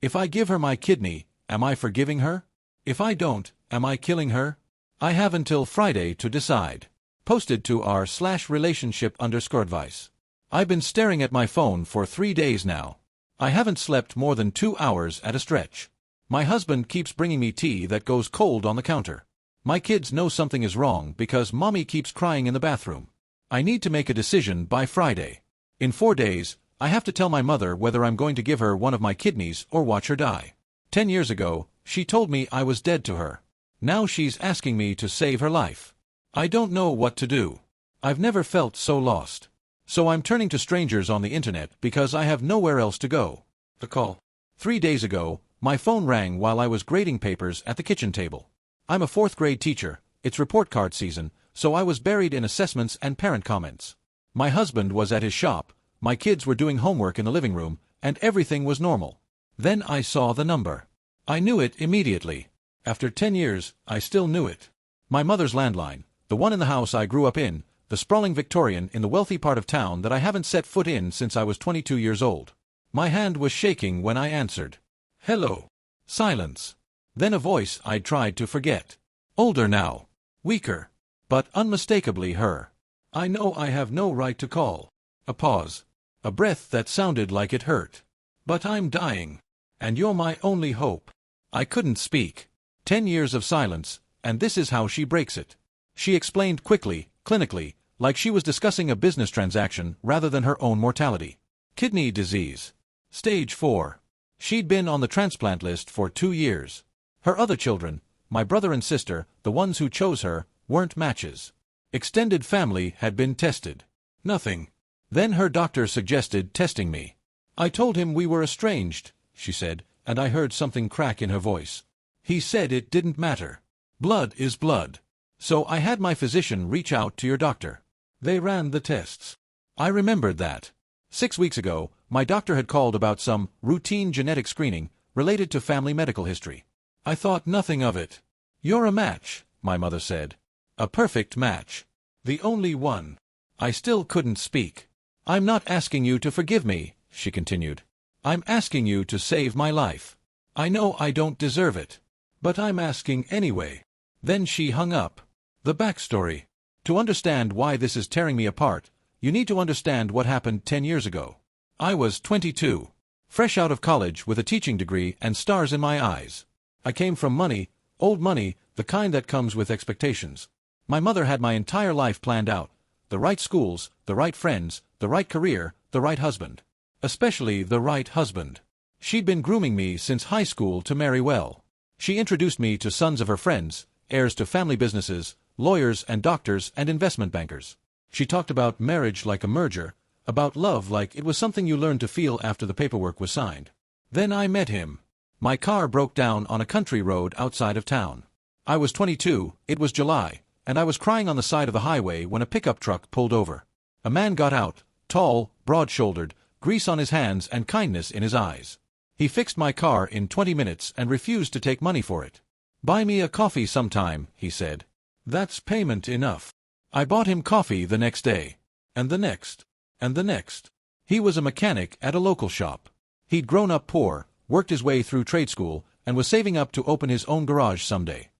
If I give her my kidney, am I forgiving her? If I don't, am I killing her? I have until Friday to decide. Posted to r/relationship_advice. I've been staring at my phone for 3 days now. I haven't slept more than 2 hours at a stretch. My husband keeps bringing me tea that goes cold on the counter. My kids know something is wrong because mommy keeps crying in the bathroom. I need to make a decision by Friday. In 4 days, I have to tell my mother whether I'm going to give her one of my kidneys or watch her die. 10 years ago, she told me I was dead to her. Now she's asking me to save her life. I don't know what to do. I've never felt so lost. So I'm turning to strangers on the internet because I have nowhere else to go. The call. 3 days ago, my phone rang while I was grading papers at the kitchen table. I'm a 4th grade teacher, it's report card season, so I was buried in assessments and parent comments. My husband was at his shop, my kids were doing homework in the living room, and everything was normal. Then I saw the number. I knew it immediately. After 10 years, I still knew it. My mother's landline, the one in the house I grew up in, the sprawling Victorian in the wealthy part of town that I haven't set foot in since I was 22 years old. My hand was shaking when I answered. Hello. Silence. Then a voice I'd tried to forget. Older now. Weaker. But unmistakably her. I know I have no right to call. A pause. A breath that sounded like it hurt. But I'm dying. And you're my only hope. I couldn't speak. 10 years of silence, and this is how she breaks it. She explained quickly, clinically, like she was discussing a business transaction rather than her own mortality. Kidney disease. Stage 4. She'd been on the transplant list for 2 years. Her other children, my brother and sister, the ones who chose her, weren't matches. Extended family had been tested. Nothing. Then her doctor suggested testing me. I told him we were estranged, she said, and I heard something crack in her voice. He said it didn't matter. Blood is blood. So I had my physician reach out to your doctor. They ran the tests. I remembered that. 6 weeks ago, my doctor had called about some routine genetic screening related to family medical history. I thought nothing of it. You're a match, my mother said. A perfect match. The only one. I still couldn't speak. I'm not asking you to forgive me, she continued. I'm asking you to save my life. I know I don't deserve it. But I'm asking anyway. Then she hung up. The backstory. To understand why this is tearing me apart, you need to understand what happened 10 years ago. I was 22. Fresh out of college with a teaching degree and stars in my eyes. I came from money, old money, the kind that comes with expectations. My mother had my entire life planned out. The right schools, the right friends, the right career, the right husband. Especially the right husband. She'd been grooming me since high school to marry well. She introduced me to sons of her friends, heirs to family businesses, lawyers and doctors and investment bankers. She talked about marriage like a merger, about love like it was something you learned to feel after the paperwork was signed. Then I met him. My car broke down on a country road outside of town. I was 22, it was July, and I was crying on the side of the highway when a pickup truck pulled over. A man got out, tall, broad-shouldered, grease on his hands and kindness in his eyes. He fixed my car in 20 minutes and refused to take money for it. Buy me a coffee sometime, he said. That's payment enough. I bought him coffee the next day. And the next. And the next. He was a mechanic at a local shop. He'd grown up poor, worked his way through trade school, and was saving up to open his own garage someday.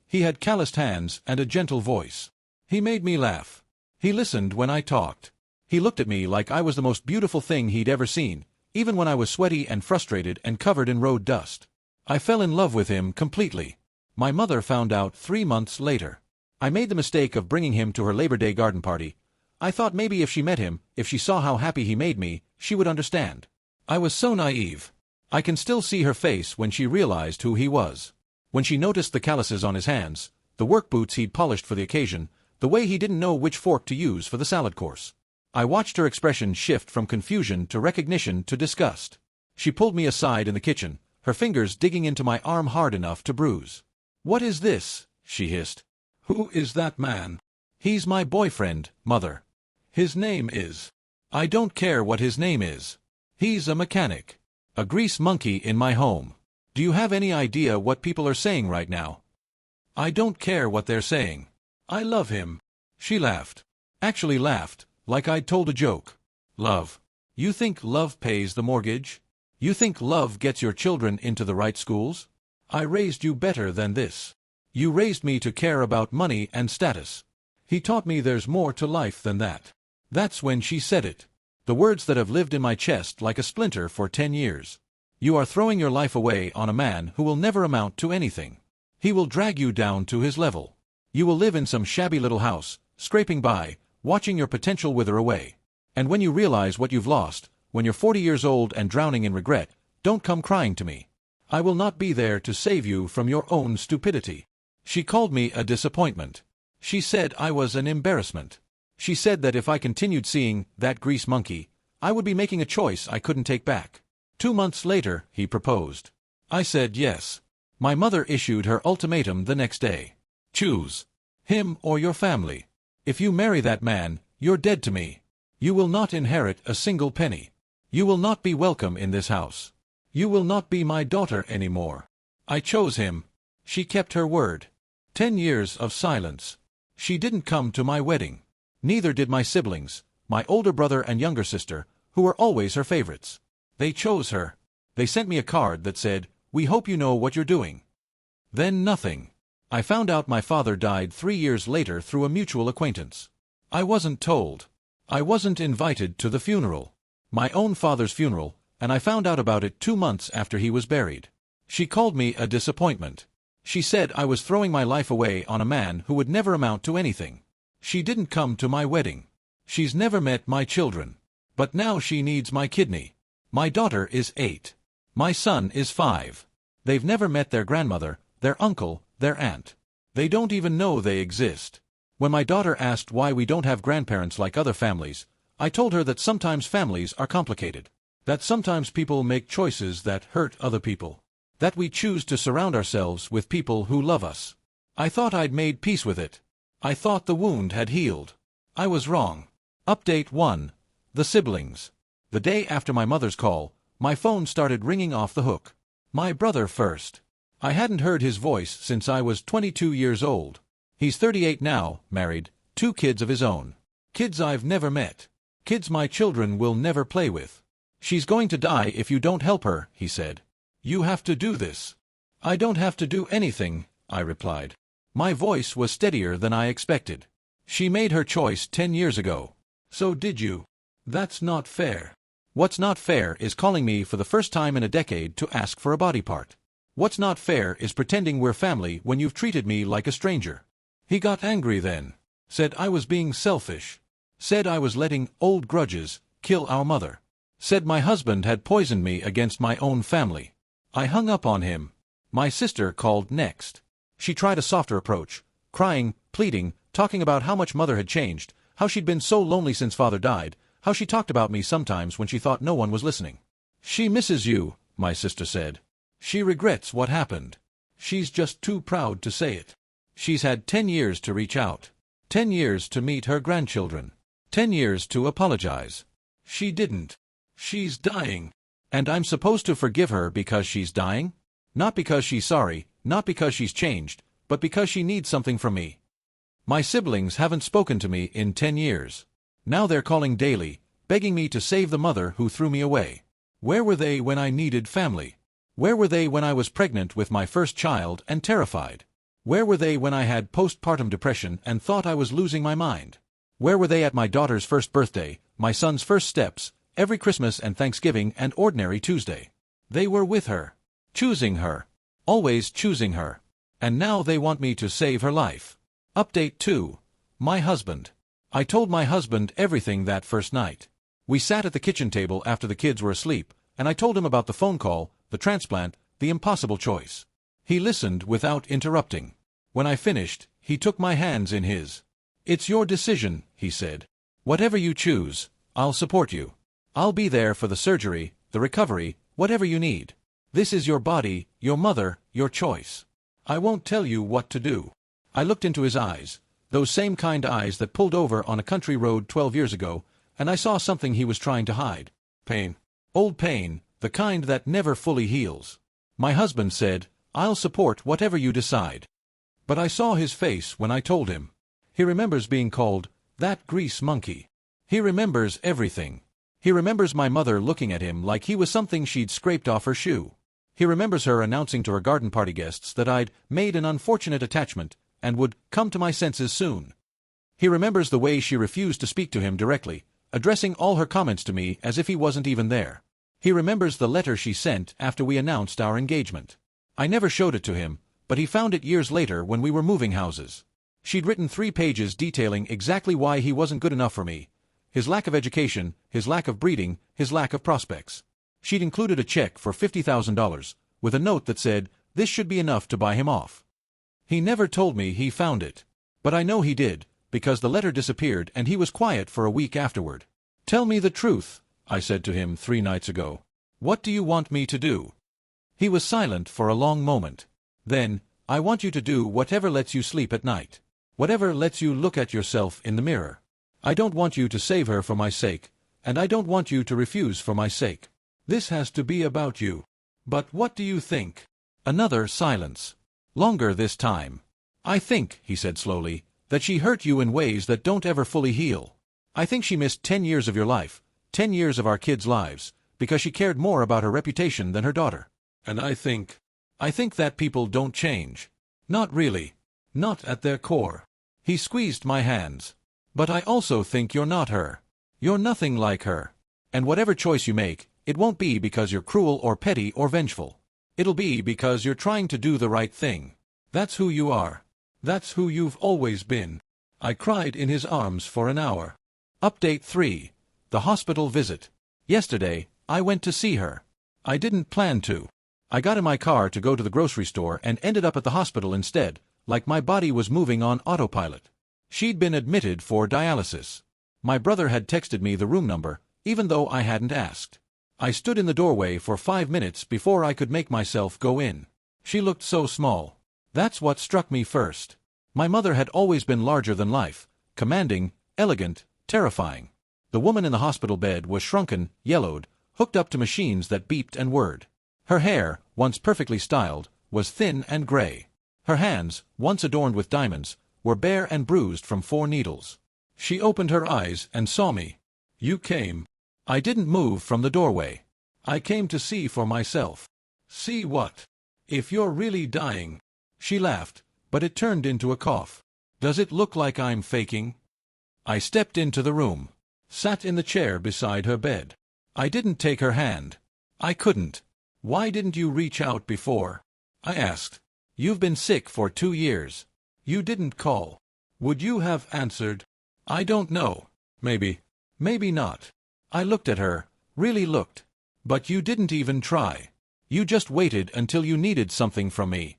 He had calloused hands and a gentle voice. He made me laugh. He listened when I talked. He looked at me like I was the most beautiful thing he'd ever seen, even when I was sweaty and frustrated and covered in road dust. I fell in love with him completely. My mother found out 3 months later. I made the mistake of bringing him to her Labor Day garden party. I thought maybe if she met him, if she saw how happy he made me, she would understand. I was so naive. I can still see her face when she realized who he was. When she noticed the calluses on his hands, the work boots he'd polished for the occasion, the way he didn't know which fork to use for the salad course. I watched her expression shift from confusion to recognition to disgust. She pulled me aside in the kitchen, her fingers digging into my arm hard enough to bruise. "What is this?" she hissed. "Who is that man?" "He's my boyfriend, Mother. His name is—" "I don't care what his name is. He's a mechanic. A grease monkey in my home. Do you have any idea what people are saying right now?" "I don't care what they're saying. I love him." She laughed. Actually laughed, like I'd told a joke. "Love. You think love pays the mortgage? You think love gets your children into the right schools? I raised you better than this. You raised me to care about money and status. He taught me there's more to life than that. That's when she said it. The words that have lived in my chest like a splinter for 10 years. You are throwing your life away on a man who will never amount to anything. He will drag you down to his level. You will live in some shabby little house, scraping by, watching your potential wither away. And when you realize what you've lost, when you're 40 years old and drowning in regret, don't come crying to me. I will not be there to save you from your own stupidity. She called me a disappointment. She said I was an embarrassment. She said that if I continued seeing that grease monkey, I would be making a choice I couldn't take back. 2 months later, he proposed. I said yes. My mother issued her ultimatum the next day. Choose him or your family. If you marry that man, you're dead to me. You will not inherit a single penny. You will not be welcome in this house. You will not be my daughter anymore. I chose him. She kept her word. 10 years of silence. She didn't come to my wedding. Neither did my siblings, my older brother and younger sister, who were always her favorites. They chose her. They sent me a card that said, "We hope you know what you're doing." Then nothing. I found out my father died 3 years later through a mutual acquaintance. I wasn't told. I wasn't invited to the funeral. My own father's funeral, and I found out about it 2 months after he was buried. She called me a disappointment. She said I was throwing my life away on a man who would never amount to anything. She didn't come to my wedding. She's never met my children. But now she needs my kidney. My daughter is 8. My son is 5. They've never met their grandmother, their uncle, their aunt. They don't even know they exist. When my daughter asked why we don't have grandparents like other families, I told her that sometimes families are complicated. That sometimes people make choices that hurt other people. That we choose to surround ourselves with people who love us. I thought I'd made peace with it. I thought the wound had healed. I was wrong. Update 1. The siblings. The day after my mother's call, my phone started ringing off the hook. My brother first. I hadn't heard his voice since I was 22 years old. He's 38 now, married, 2 kids of his own. Kids I've never met. Kids my children will never play with. She's going to die if you don't help her, he said. You have to do this. I don't have to do anything, I replied. My voice was steadier than I expected. She made her choice 10 years ago. So did you. That's not fair. What's not fair is calling me for the first time in a decade to ask for a body part. What's not fair is pretending we're family when you've treated me like a stranger. He got angry then. Said I was being selfish. Said I was letting old grudges kill our mother. Said my husband had poisoned me against my own family. I hung up on him. My sister called next. She tried a softer approach, crying, pleading, talking about how much mother had changed, how she'd been so lonely since father died, how she talked about me sometimes when she thought no one was listening. She misses you, my sister said. She regrets what happened. She's just too proud to say it. She's had 10 years to reach out. 10 years to meet her grandchildren. 10 years to apologize. She didn't. She's dying. And I'm supposed to forgive her because she's dying? Not because she's sorry, not because she's changed, but because she needs something from me. My siblings haven't spoken to me in 10 years. Now they're calling daily, begging me to save the mother who threw me away. Where were they when I needed family? Where were they when I was pregnant with my first child and terrified? Where were they when I had postpartum depression and thought I was losing my mind? Where were they at my daughter's first birthday, my son's first steps, every Christmas and Thanksgiving and ordinary Tuesday? They were with her. Choosing her. Always choosing her. And now they want me to save her life. Update 2. My husband. I told my husband everything that first night. We sat at the kitchen table after the kids were asleep, and I told him about the phone call, the transplant, the impossible choice. He listened without interrupting. When I finished, he took my hands in his. It's your decision, he said. Whatever you choose, I'll support you. I'll be there for the surgery, the recovery, whatever you need. This is your body, your mother, your choice. I won't tell you what to do. I looked into his eyes, those same kind eyes that pulled over on a country road 12 years ago, and I saw something he was trying to hide. Pain. Old pain, the kind that never fully heals. My husband said, I'll support whatever you decide. But I saw his face when I told him. He remembers being called, that grease monkey. He remembers everything. He remembers my mother looking at him like he was something she'd scraped off her shoe. He remembers her announcing to her garden party guests that I'd made an unfortunate attachment and would come to my senses soon. He remembers the way she refused to speak to him directly, addressing all her comments to me as if he wasn't even there. He remembers the letter she sent after we announced our engagement. I never showed it to him, but he found it years later when we were moving houses. She'd written 3 pages detailing exactly why he wasn't good enough for me: his lack of education, his lack of breeding, his lack of prospects. She'd included a check for $50,000, with a note that said, "This should be enough to buy him off." He never told me he found it. But I know he did, because the letter disappeared and he was quiet for a week afterward. "Tell me the truth," I said to him 3 nights ago. "What do you want me to do?" He was silent for a long moment. Then, "I want you to do whatever lets you sleep at night. Whatever lets you look at yourself in the mirror. I don't want you to save her for my sake, and I don't want you to refuse for my sake. This has to be about you. But what do you think?" Another silence. Longer this time. "I think," he said slowly, "that she hurt you in ways that don't ever fully heal. I think she missed 10 years of your life, 10 years of our kids' lives, because she cared more about her reputation than her daughter. And I think that people don't change. Not really. Not at their core." He squeezed my hands. "But I also think you're not her. You're nothing like her. And whatever choice you make, it won't be because you're cruel or petty or vengeful. It'll be because you're trying to do the right thing. That's who you are. That's who you've always been." I cried in his arms for an hour. Update 3. The hospital visit. Yesterday, I went to see her. I didn't plan to. I got in my car to go to the grocery store and ended up at the hospital instead, like my body was moving on autopilot. She'd been admitted for dialysis. My brother had texted me the room number, even though I hadn't asked. I stood in the doorway for 5 minutes before I could make myself go in. She looked so small. That's what struck me first. My mother had always been larger than life, commanding, elegant, terrifying. The woman in the hospital bed was shrunken, yellowed, hooked up to machines that beeped and whirred. Her hair, once perfectly styled, was thin and gray. Her hands, once adorned with diamonds, were bare and bruised from 4 needles. She opened her eyes and saw me. "You came." I didn't move from the doorway. "I came to see for myself." "See what?" "If you're really dying." She laughed, but it turned into a cough. "Does it look like I'm faking?" I stepped into the room. Sat in the chair beside her bed. I didn't take her hand. I couldn't. "Why didn't you reach out before?" I asked. "You've been sick for 2 years. You didn't call. Would you have answered?" "I don't know. Maybe. Maybe not." I looked at her, really looked. "But you didn't even try. You just waited until you needed something from me."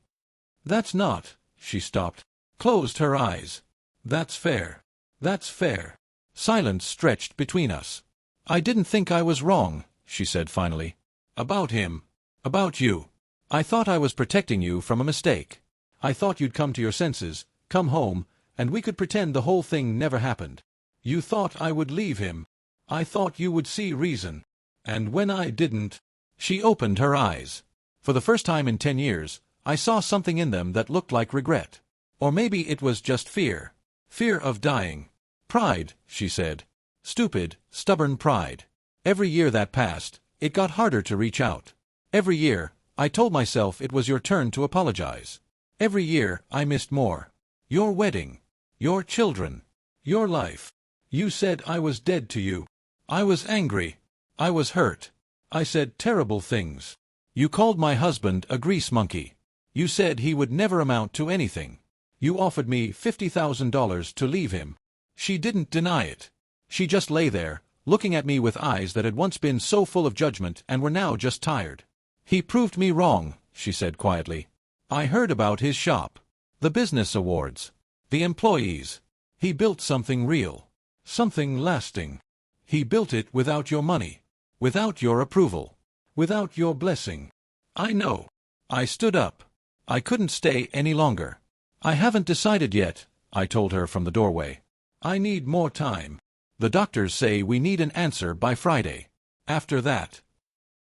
"That's not." She stopped, closed her eyes. "That's fair. That's fair." Silence stretched between us. "I didn't think I was wrong," she said finally. "About him. About you. I thought I was protecting you from a mistake. I thought you'd come to your senses, come home, and we could pretend the whole thing never happened. You thought I would leave him. I thought you would see reason. And when I didn't..." She opened her eyes. For the first time in 10 years, I saw something in them that looked like regret. Or maybe it was just fear. Fear of dying. "Pride," she said. Stupid, stubborn pride. Every year that passed, it got harder to reach out. Every year, I told myself it was your turn to apologize. Every year, I missed more. Your wedding. Your children. Your life. You said I was dead to you. I was angry. I was hurt. I said terrible things. You called my husband a grease monkey. You said he would never amount to anything. You offered me $50,000 to leave him. She didn't deny it. She just lay there, looking at me with eyes that had once been so full of judgment and were now just tired. "He proved me wrong," she said quietly. "I heard about his shop. The business awards. The employees. He built something real. Something lasting. He built it without your money. Without your approval. Without your blessing. I know." I stood up. I couldn't stay any longer. "I haven't decided yet," I told her from the doorway. "I need more time. The doctors say we need an answer by Friday. After that..."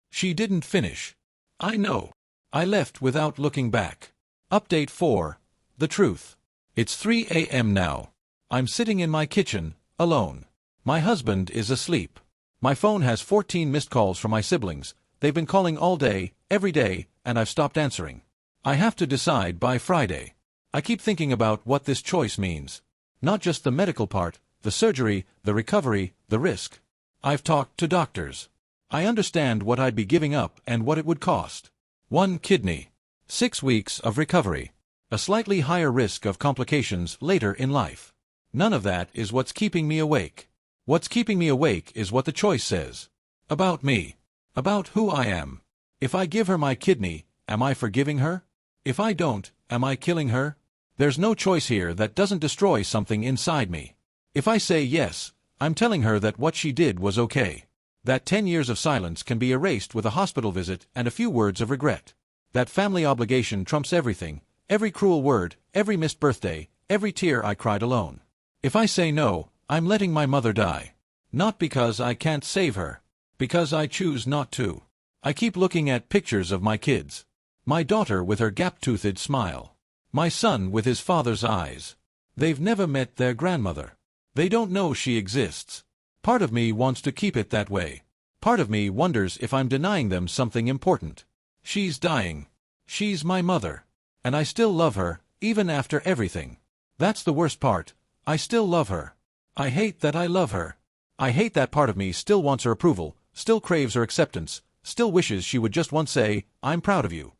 She didn't finish. "I know." I left without looking back. Update 4. The truth. It's 3 a.m. now. I'm sitting in my kitchen, alone. My husband is asleep. My phone has 14 missed calls from my siblings. They've been calling all day, every day, and I've stopped answering. I have to decide by Friday. I keep thinking about what this choice means. Not just the medical part, the surgery, the recovery, the risk. I've talked to doctors. I understand what I'd be giving up and what it would cost. 1 kidney. 6 weeks of recovery. A slightly higher risk of complications later in life. None of that is what's keeping me awake. What's keeping me awake is what the choice says. About me. About who I am. If I give her my kidney, am I forgiving her? If I don't, am I killing her? There's no choice here that doesn't destroy something inside me. If I say yes, I'm telling her that what she did was okay. That 10 years of silence can be erased with a hospital visit and a few words of regret. That family obligation trumps everything, every cruel word, every missed birthday, every tear I cried alone. If I say no, I'm letting my mother die. Not because I can't save her. Because I choose not to. I keep looking at pictures of my kids. My daughter with her gap-toothed smile. My son with his father's eyes. They've never met their grandmother. They don't know she exists. Part of me wants to keep it that way. Part of me wonders if I'm denying them something important. She's dying. She's my mother. And I still love her, even after everything. That's the worst part. I still love her. I hate that I love her. I hate that part of me still wants her approval, still craves her acceptance, still wishes she would just once say, "I'm proud of you."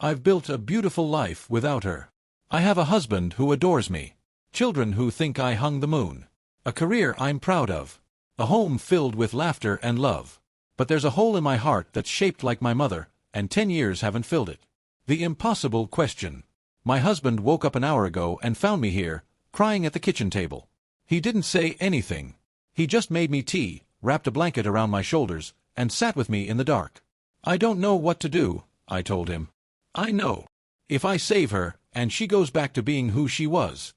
I've built a beautiful life without her. I have a husband who adores me. Children who think I hung the moon. A career I'm proud of. A home filled with laughter and love. But there's a hole in my heart that's shaped like my mother, and 10 years haven't filled it. The impossible question. My husband woke up an hour ago and found me here, crying at the kitchen table. He didn't say anything. He just made me tea, wrapped a blanket around my shoulders, and sat with me in the dark. I don't know what to do, I told him. I know. If I save her, and she goes back to being who she was,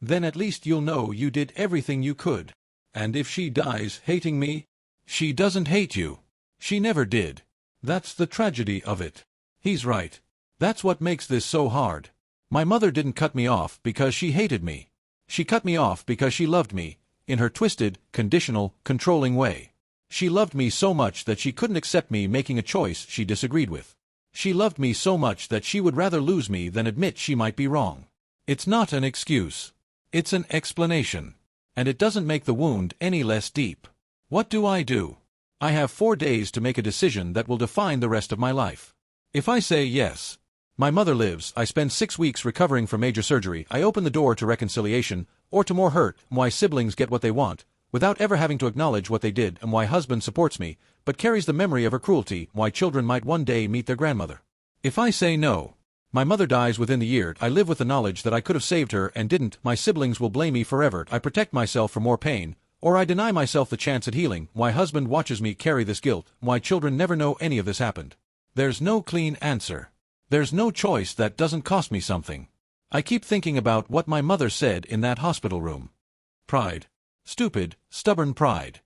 then at least you'll know you did everything you could. And if she dies hating me, she doesn't hate you. She never did. That's the tragedy of it. He's right. That's what makes this so hard. My mother didn't cut me off because she hated me. She cut me off because she loved me, in her twisted, conditional, controlling way. She loved me so much that she couldn't accept me making a choice she disagreed with. She loved me so much that she would rather lose me than admit she might be wrong. It's not an excuse. It's an explanation. And it doesn't make the wound any less deep. What do? I have 4 days to make a decision that will define the rest of my life. If I say yes, my mother lives, I spend 6 weeks recovering from major surgery, I open the door to reconciliation, or to more hurt, my siblings get what they want, without ever having to acknowledge what they did, and my husband supports me, but carries the memory of her cruelty, my children might one day meet their grandmother. If I say no, my mother dies within the year, I live with the knowledge that I could have saved her and didn't, my siblings will blame me forever, I protect myself from more pain, or I deny myself the chance at healing, my husband watches me carry this guilt, my children never know any of this happened. There's no clean answer. There's no choice that doesn't cost me something. I keep thinking about what my mother said in that hospital room. Pride. Stupid, stubborn pride.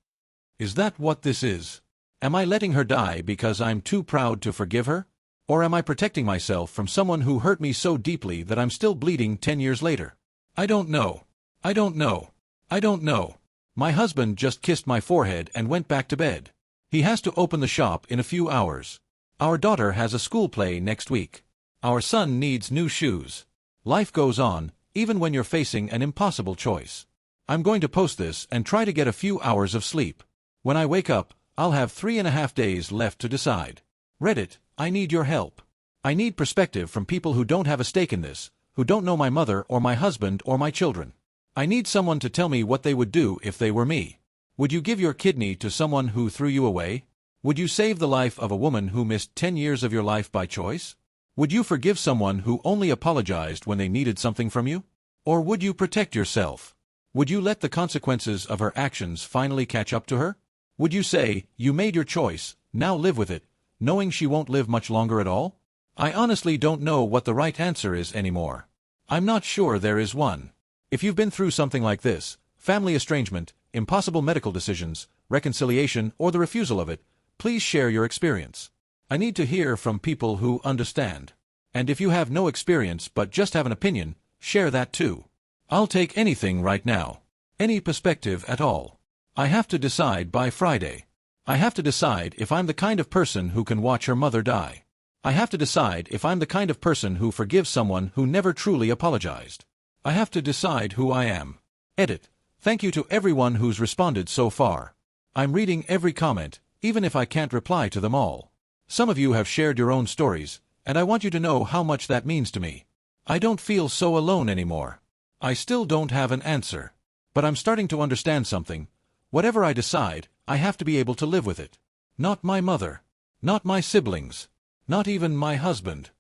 Is that what this is? Am I letting her die because I'm too proud to forgive her? Or am I protecting myself from someone who hurt me so deeply that I'm still bleeding 10 years later? I don't know. I don't know. I don't know. My husband just kissed my forehead and went back to bed. He has to open the shop in a few hours. Our daughter has a school play next week. Our son needs new shoes. Life goes on, even when you're facing an impossible choice. I'm going to post this and try to get a few hours of sleep. When I wake up, I'll have 3.5 days left to decide. Reddit, I need your help. I need perspective from people who don't have a stake in this, who don't know my mother or my husband or my children. I need someone to tell me what they would do if they were me. Would you give your kidney to someone who threw you away? Would you save the life of a woman who missed 10 years of your life by choice? Would you forgive someone who only apologized when they needed something from you? Or would you protect yourself? Would you let the consequences of her actions finally catch up to her? Would you say, you made your choice, now live with it, knowing she won't live much longer at all? I honestly don't know what the right answer is anymore. I'm not sure there is one. If you've been through something like this, family estrangement, impossible medical decisions, reconciliation, or the refusal of it, please share your experience. I need to hear from people who understand. And if you have no experience but just have an opinion, share that too. I'll take anything right now. Any perspective at all. I have to decide by Friday. I have to decide if I'm the kind of person who can watch her mother die. I have to decide if I'm the kind of person who forgives someone who never truly apologized. I have to decide who I am. Edit. Thank you to everyone who's responded so far. I'm reading every comment, even if I can't reply to them all. Some of you have shared your own stories, and I want you to know how much that means to me. I don't feel so alone anymore. I still don't have an answer. But I'm starting to understand something. Whatever I decide, I have to be able to live with it. Not my mother. Not my siblings. Not even my husband.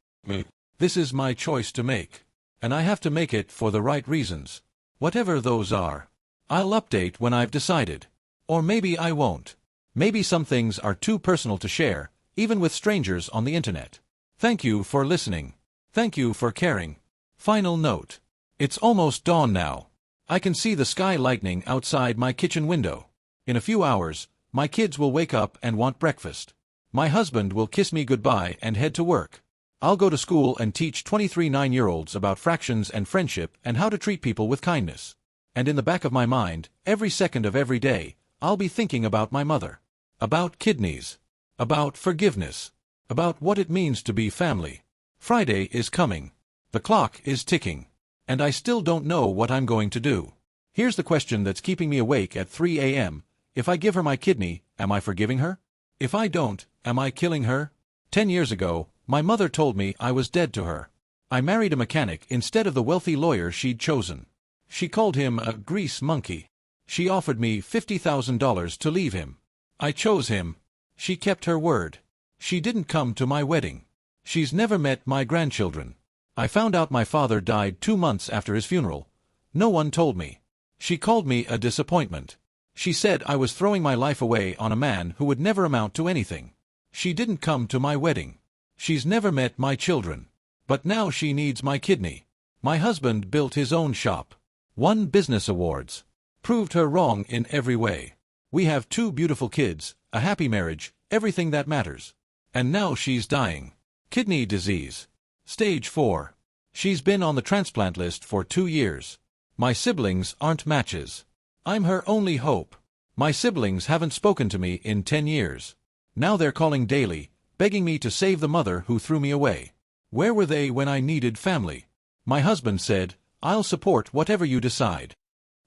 This is my choice to make. And I have to make it for the right reasons. Whatever those are. I'll update when I've decided. Or maybe I won't. Maybe some things are too personal to share, even with strangers on the internet. Thank you for listening. Thank you for caring. Final note. It's almost dawn now. I can see the sky lightning outside my kitchen window. In a few hours, my kids will wake up and want breakfast. My husband will kiss me goodbye and head to work. I'll go to school and teach 23 9-year-olds about fractions and friendship and how to treat people with kindness. And in the back of my mind, every second of every day, I'll be thinking about my mother. About kidneys. About forgiveness. About what it means to be family. Friday is coming. The clock is ticking. And I still don't know what I'm going to do. Here's the question that's keeping me awake at 3 a.m. If I give her my kidney, am I forgiving her? If I don't, am I killing her? 10 years ago, my mother told me I was dead to her. I married a mechanic instead of the wealthy lawyer she'd chosen. She called him a grease monkey. She offered me $50,000 to leave him. I chose him. She kept her word. She didn't come to my wedding. She's never met my grandchildren. I found out my father died 2 months after his funeral. No one told me. She called me a disappointment. She said I was throwing my life away on a man who would never amount to anything. She didn't come to my wedding. She's never met my children. But now she needs my kidney. My husband built his own shop. Won business awards. Proved her wrong in every way. We have 2 beautiful kids, a happy marriage, everything that matters. And now she's dying. Kidney disease. Stage 4. She's been on the transplant list for 2 years. My siblings aren't matches. I'm her only hope. My siblings haven't spoken to me in 10 years. Now they're calling daily, begging me to save the mother who threw me away. Where were they when I needed family? My husband said, I'll support whatever you decide.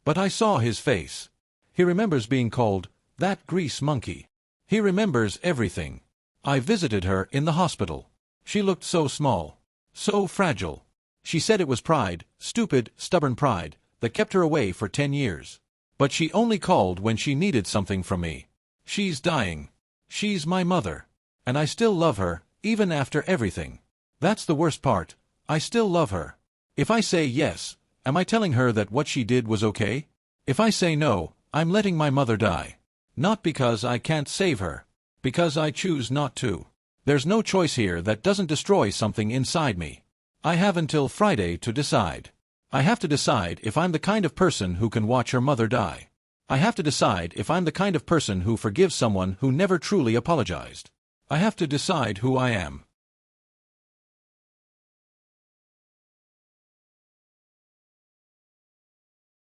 But I saw his face. He remembers being called, that grease monkey. He remembers everything. I visited her in the hospital. She looked so small. So fragile. She said it was pride, stupid, stubborn pride, that kept her away for 10 years. But she only called when she needed something from me. She's dying. She's my mother. And I still love her, even after everything. That's the worst part. I still love her. If I say yes, am I telling her that what she did was okay? If I say no, I'm letting my mother die. Not because I can't save her. Because I choose not to. There's no choice here that doesn't destroy something inside me. I have until Friday to decide. I have to decide if I'm the kind of person who can watch her mother die. I have to decide if I'm the kind of person who forgives someone who never truly apologized. I have to decide who I am.